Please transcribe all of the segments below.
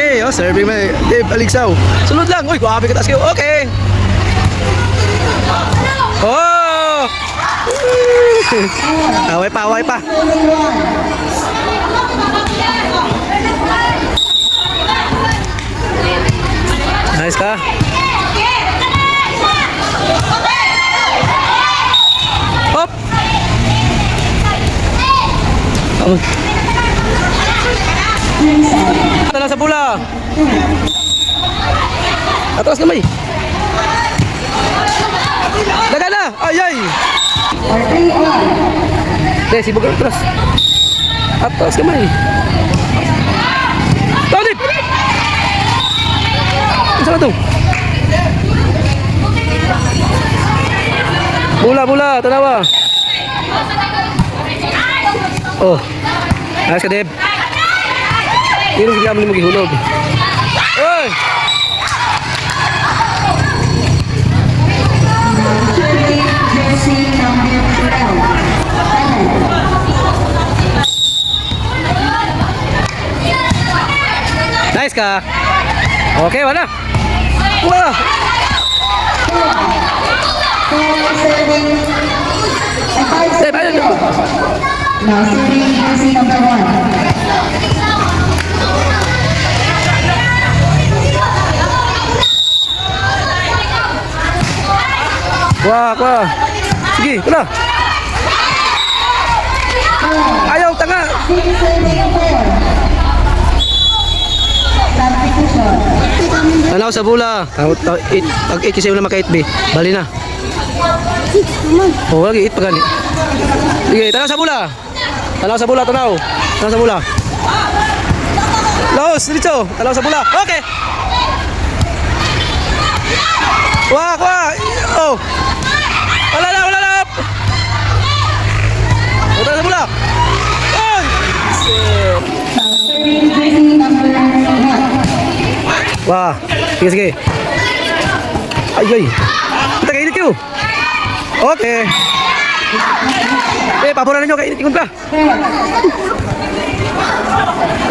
Okay, oh, serving may Dave Aligsaw. Sunod lang. Uy, grabe ka taas kayo. Okay. Oh! Away pa, away pa. Nice ka. Hop. Atras sa bola. Atras kamay. Dagan na. Ay ay. Deh, sibuk atras. Atras kamay. Tolip. Sama tu. Bola, tanawa. Oh. Ayos ka, Deb. Hindi sila mo maghihulog. Oy! Nice ka. Okay, wala. Wah. Deb, ayun. Now serving jersey number 1. Wah. Sige, wala. Ayaw, tanga. Tanaw sa bola. Pag ikisay mo na maka-8B, bali na. Oh, lagi 8 pa gani. Sige, tanaw sa bola. Tanaw sa bola. Tanaw sa bola. Laos, dito. Tanaw sa bola. Okay. Wah. Oh. Wala na. Tanaw sa bola. Oy. Serving jersey number 1. Wah. Sige. Ay. Kita kainit kayo. Okay. Paboran ninyo, kainit ka.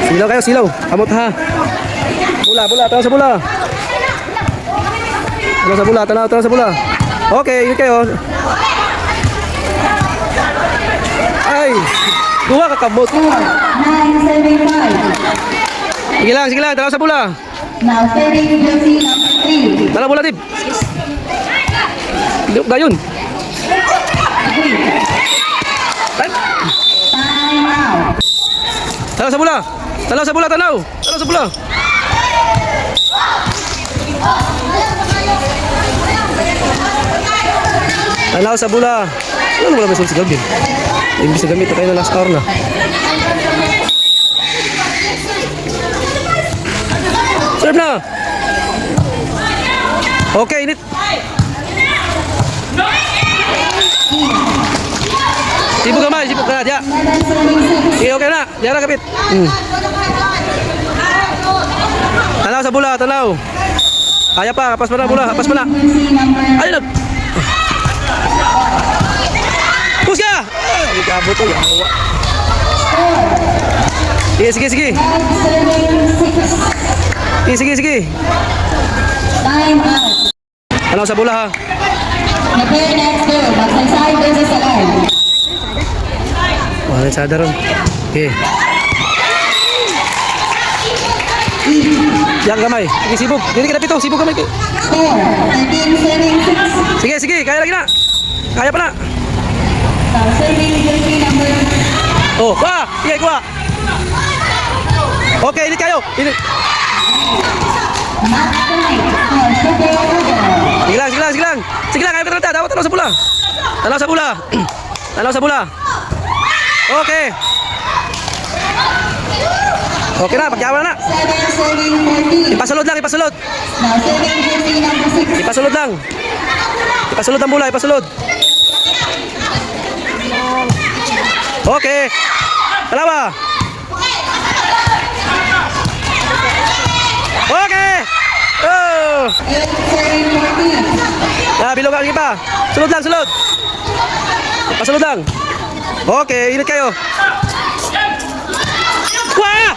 Silaw kayo, silaw. Amot ha. Bola, tanaw sa bola. Tanaw sa bola. Okay, yun kayo. Ay, dua kakabot. 975. Sige lang, tanaw sa bola. Now serving jersey number 3. Tanaw bola, Tib. Gayon. Time out. Tanaw sa bola. Tanaw sa bola. Tanaw sa bola. Ano wala ba sa gabin? Imbis na gamit na kayo na last hour na. Serve na. Okay, init. Sibuk ka na, dia. Okay na. Diyan kapit. Tanaw sa bola, tanaw. Kaya pa, pas pa na bola, pas pa na. Ayun na. Push ka! Ay, kabot to. Sige. Sige. Time out. Tanaw sa bola ha. Prepare next go. Magsaysay versus alive. Wala sa daron. Okay. Yang kamay. Sige, sibuk. Dili ka na pito. Sibuk kamay. Score 13-6. Sige. Kaya lagi na. Kaya pa na. Now serving jersey number. Oh, wah. Sige, kuha. Okay, init kayo. Init. Match point for Super Eagles. Sige lang. Ayaw ka na. Dapat tanaw sa bola. Tanaw sa bola. Okay. Okay na, pagyawan na. 7 serving 14. Ipasulod. Now serving jersey number 6. Ipasulod lang. Ipasulod ang bola, ipasulod. Okay. Dalawa. Okay. Oh. 8 serving 14. Bilog ang iba. Sulod lang, sulod. Pasulod lang. Okay, init kayo. Wah!